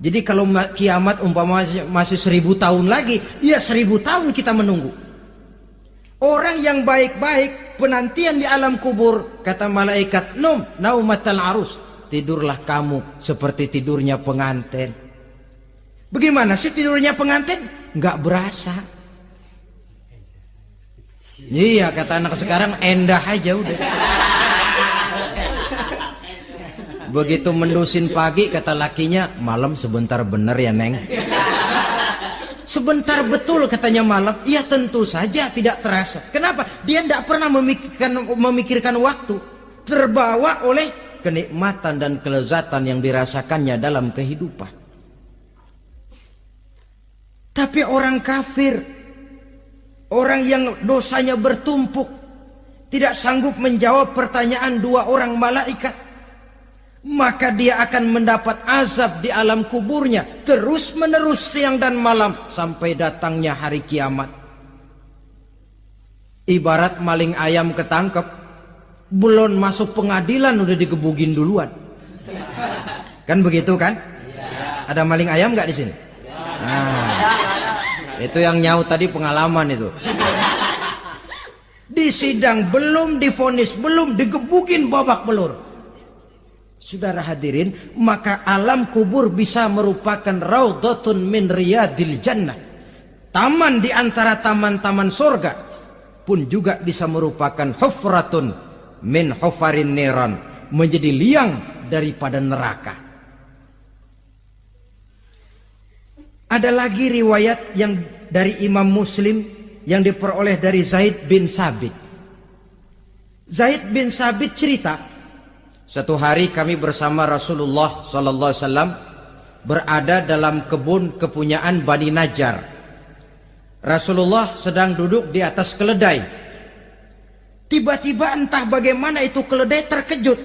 Jadi kalau kiamat umpama masih 1000 tahun lagi, ya 1000 tahun kita menunggu. Orang yang baik-baik penantian di alam kubur, kata malaikat, naumatal arus, tidurlah kamu seperti tidurnya pengantin. Bagaimana sih tidurnya pengantin? Nggak berasa. Iya, kata anak sekarang, endah aja udah. Begitu mendusin pagi, kata lakinya, malam sebentar bener ya Neng. Sebentar betul katanya malam. Ya tentu saja tidak terasa. Kenapa? Dia tidak pernah memikirkan waktu. Terbawa oleh kenikmatan dan kelezatan yang dirasakannya dalam kehidupan. Tapi orang kafir, orang yang dosanya bertumpuk, tidak sanggup menjawab pertanyaan dua orang malaikat, maka dia akan mendapat azab di alam kuburnya terus menerus siang dan malam sampai datangnya hari kiamat. Ibarat maling ayam ketangkep, belum masuk pengadilan udah digebugin duluan. Kan begitu kan? Ada maling ayam nggak di sini? Nah, itu yang nyaut tadi pengalaman itu. Di sidang belum divonis, belum digebugin babak belur. Saudara hadirin, maka alam kubur bisa merupakan raudhatun min riyadil jannah. Taman di antara taman-taman surga, pun juga bisa merupakan hufratun min hufarin niran, menjadi liang daripada neraka. Ada lagi riwayat yang dari Imam Muslim yang diperoleh dari Zaid bin Sabit. Zaid bin Sabit cerita, satu hari kami bersama Rasulullah SAW berada dalam kebun kepunyaan Bani Najjar. Rasulullah sedang duduk di atas keledai. Tiba-tiba entah bagaimana itu keledai terkejut,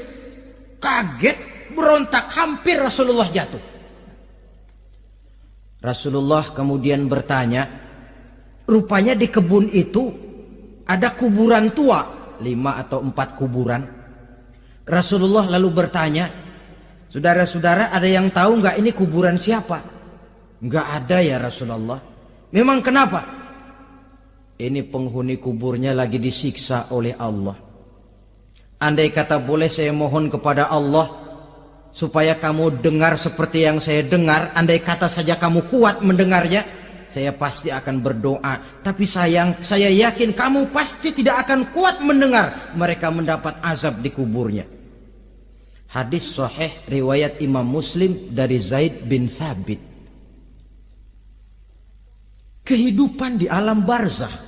kaget, berontak, hampir Rasulullah jatuh. Rasulullah kemudian bertanya, rupanya di kebun itu ada kuburan tua, 5 atau 4 kuburan. Rasulullah lalu bertanya, saudara-saudara ada yang tahu nggak ini kuburan siapa? Nggak ada ya Rasulullah. Memang kenapa? Ini penghuni kuburnya lagi disiksa oleh Allah. Andai kata boleh saya mohon kepada Allah supaya kamu dengar seperti yang saya dengar, andai kata saja kamu kuat mendengarnya, saya pasti akan berdoa. Tapi sayang, saya yakin kamu pasti tidak akan kuat mendengar mereka mendapat azab di kuburnya. Hadis sahih riwayat Imam Muslim dari Zaid bin Sabit. Kehidupan di alam barzakh.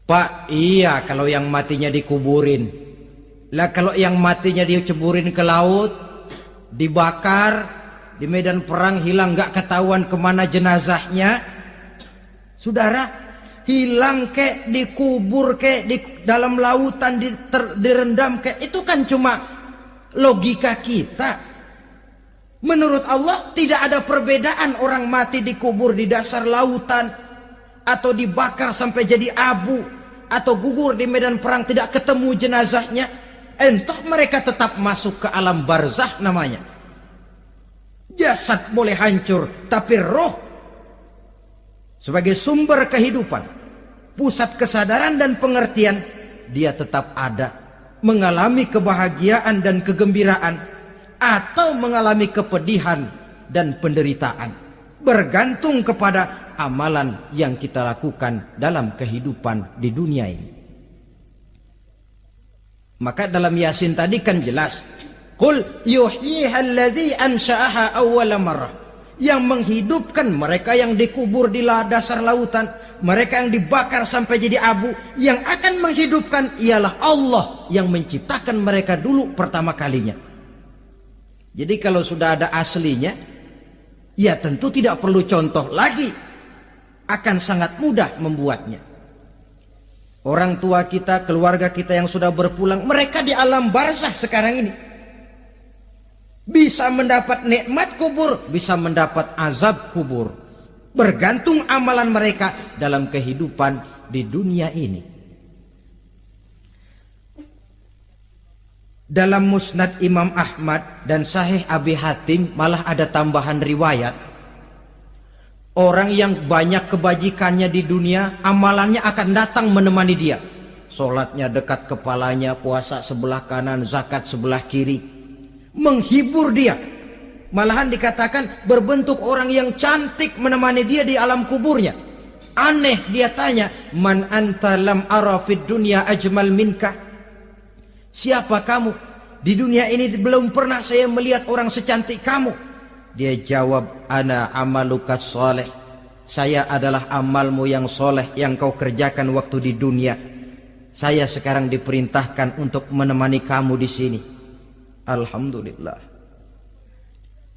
Pak, iya kalau yang matinya dikuburin. Lah kalau yang matinya diceburin ke laut, dibakar, di medan perang hilang nggak ketahuan kemana jenazahnya. Saudara, hilang kek, dikubur kek, di dalam lautan direndam kek, itu kan cuma logika kita. Menurut Allah tidak ada perbedaan orang mati dikubur di dasar lautan, atau dibakar sampai jadi abu, atau gugur di medan perang tidak ketemu jenazahnya. Entah mereka tetap masuk ke alam barzah namanya. Jasad boleh hancur, tapi roh sebagai sumber kehidupan, pusat kesadaran dan pengertian, dia tetap ada, mengalami kebahagiaan dan kegembiraan, atau mengalami kepedihan dan penderitaan, bergantung kepada amalan yang kita lakukan dalam kehidupan di dunia ini. Maka dalam Yasin tadi kan jelas, qul yuhyiha alladzi ansha'aha awwala marrah, yang menghidupkan mereka yang dikubur di dasar lautan, mereka yang dibakar sampai jadi abu, yang akan menghidupkan ialah Allah yang menciptakan mereka dulu pertama kalinya. Jadi kalau sudah ada aslinya, ya tentu tidak perlu contoh lagi, akan sangat mudah membuatnya. Orang tua kita, keluarga kita yang sudah berpulang, mereka di alam barzah sekarang ini bisa mendapat nikmat kubur, bisa mendapat azab kubur, bergantung amalan mereka dalam kehidupan di dunia ini. Dalam Musnad Imam Ahmad dan Sahih Abi Hatim malah ada tambahan riwayat, orang yang banyak kebajikannya di dunia, amalannya akan datang menemani dia. Sholatnya dekat kepalanya, puasa sebelah kanan, zakat sebelah kiri, menghibur dia. Malahan dikatakan berbentuk orang yang cantik menemani dia di alam kuburnya. Aneh, dia tanya, man anta lam ara fid dunya ajmal minka. Siapa kamu? Di dunia ini belum pernah saya melihat orang secantik kamu. Dia jawab, ana amaluka soleh. Saya adalah amalmu yang soleh yang kau kerjakan waktu di dunia. Saya sekarang diperintahkan untuk menemani kamu di sini. Alhamdulillah.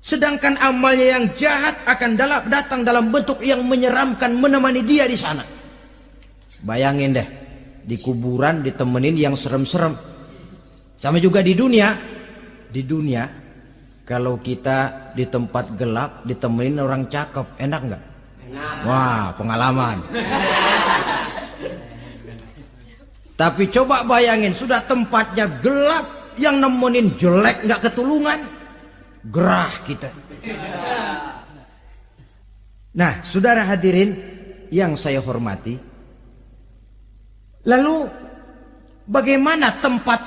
Sedangkan amalnya yang jahat akan datang dalam bentuk yang menyeramkan menemani dia di sana. Bayangin deh, di kuburan ditemenin yang serem-serem. Sama juga di dunia. Di dunia, kalau kita di tempat gelap ditemenin orang cakep, enak nggak? Wah, pengalaman. Tapi coba bayangin, sudah tempatnya gelap, yang nemenin jelek nggak ketulungan, gerah kita. Nah, saudara hadirin yang saya hormati, lalu bagaimana tempat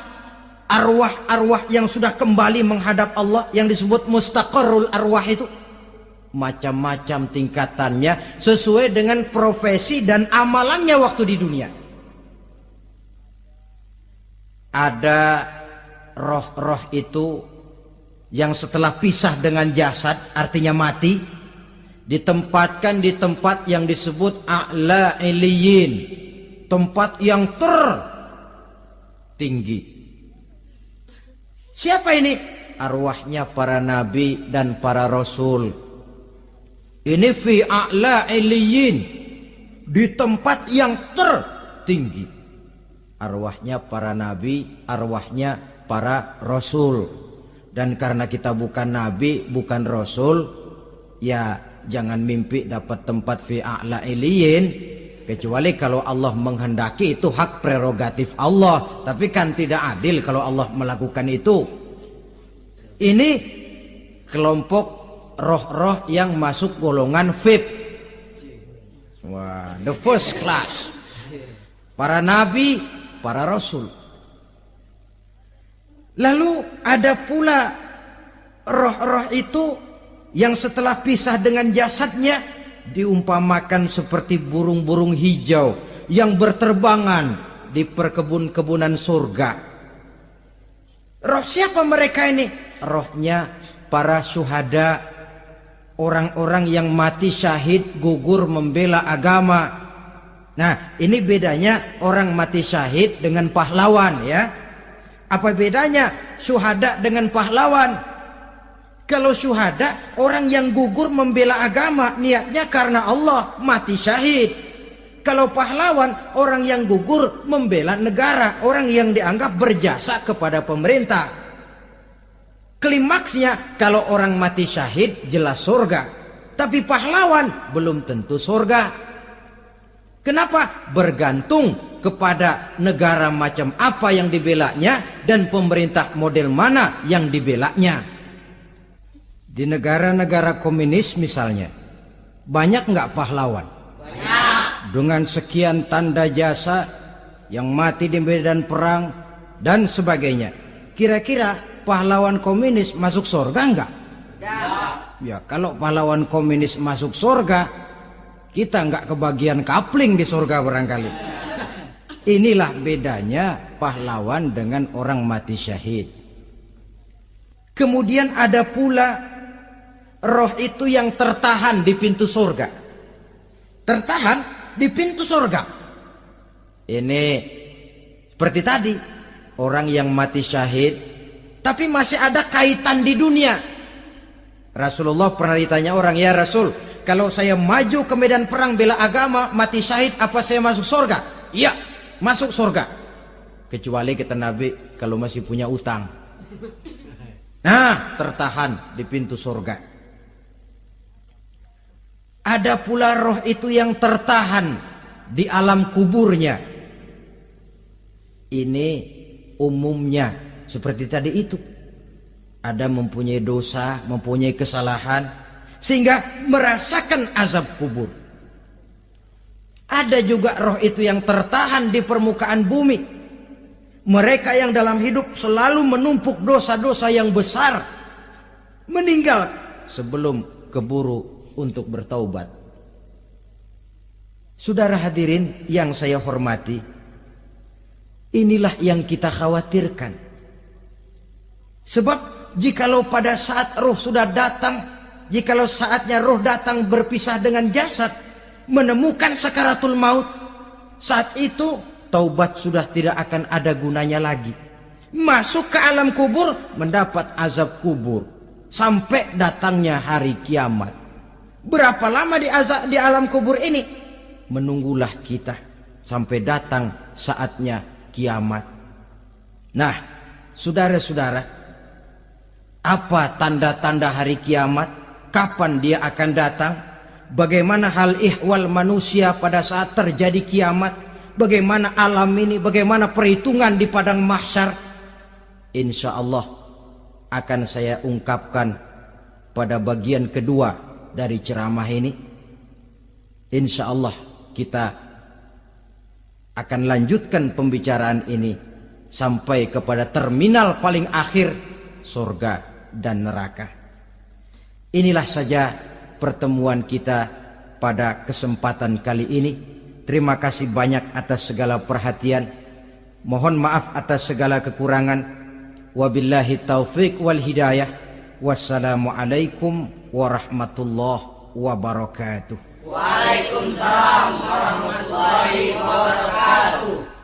arwah-arwah yang sudah kembali menghadap Allah yang disebut mustaqarrul arwah itu? Macam-macam tingkatannya sesuai dengan profesi dan amalannya waktu di dunia. Ada roh-roh itu yang setelah pisah dengan jasad, artinya mati, ditempatkan di tempat yang disebut a'la iliyin, tempat yang tertinggi. Siapa ini? Arwahnya para nabi dan para rasul. Ini fi a'la iliyin, di tempat yang tertinggi. Arwahnya para nabi, arwahnya para rasul. Dan karena kita bukan nabi, bukan rasul, ya jangan mimpi dapat tempat fi a'la iliyin. Kecuali kalau Allah menghendaki, itu hak prerogatif Allah. Tapi kan tidak adil kalau Allah melakukan itu. Ini kelompok roh-roh yang masuk golongan VIP. Wah, the first class. Para nabi, para rasul. Lalu ada pula roh-roh itu yang setelah pisah dengan jasadnya diumpamakan seperti burung-burung hijau yang berterbangan di perkebun-kebunan surga. Roh siapa mereka ini? Rohnya para syuhada, orang-orang yang mati syahid gugur membela agama. Nah, ini bedanya orang mati syahid dengan pahlawan, ya. Apa bedanya syuhada dengan pahlawan? Kalau syuhada, orang yang gugur membela agama, niatnya karena Allah, mati syahid. Kalau pahlawan, orang yang gugur membela negara, orang yang dianggap berjasa kepada pemerintah. Klimaksnya, kalau orang mati syahid jelas surga, tapi pahlawan belum tentu surga. Kenapa? Bergantung kepada negara macam apa yang dibelanya dan pemerintah model mana yang dibelanya. Di negara-negara komunis misalnya, banyak nggak pahlawan? Banyak. Dengan sekian tanda jasa yang mati di medan perang dan sebagainya. Kira-kira pahlawan komunis masuk surga enggak? Tidak. Ya, kalau pahlawan komunis masuk surga, kita enggak kebagian kapling di surga barangkali. Inilah bedanya pahlawan dengan orang mati syahid. Kemudian ada pula roh itu yang tertahan di pintu surga. Tertahan di pintu surga. Ini seperti tadi, orang yang mati syahid tapi masih ada kaitan di dunia. Rasulullah pernah ditanya orang, ya Rasul, kalau saya maju ke medan perang bela agama, mati syahid, apa saya masuk surga? Iya, masuk surga. Kecuali kata Nabi, kalau masih punya utang. Nah, tertahan di pintu surga. Ada pula roh itu yang tertahan di alam kuburnya. Ini umumnya seperti tadi itu. Ada mempunyai dosa, mempunyai kesalahan, sehingga merasakan azab kubur. Ada juga roh itu yang tertahan di permukaan bumi. Mereka yang dalam hidup selalu menumpuk dosa-dosa yang besar, meninggal sebelum keburu untuk bertaubat. Saudara hadirin yang saya hormati, inilah yang kita khawatirkan. Sebab jikalau pada saat roh sudah datang, jikalau saatnya roh datang berpisah dengan jasad, menemukan sakaratul maut, saat itu taubat sudah tidak akan ada gunanya lagi. Masuk ke alam kubur, mendapat azab kubur sampai datangnya hari kiamat. Berapa lama di alam kubur ini? Menunggulah kita sampai datang saatnya kiamat. Nah, saudara-saudara, apa tanda-tanda hari kiamat? Kapan dia akan datang? Bagaimana hal ihwal manusia pada saat terjadi kiamat? Bagaimana alam ini? Bagaimana perhitungan di padang mahsyar? Insya Allah akan saya ungkapkan pada bagian kedua dari ceramah ini. Insya Allah kita akan lanjutkan pembicaraan ini sampai kepada terminal paling akhir, surga dan neraka. Inilah saja pertemuan kita pada kesempatan kali ini. Terima kasih banyak atas segala perhatian. Mohon maaf atas segala kekurangan. Wabillahi taufiq wal hidayah. Wassalamualaikum warahmatullahi wabarakatuh. Waalaikumsalam warahmatullahi wabarakatuh.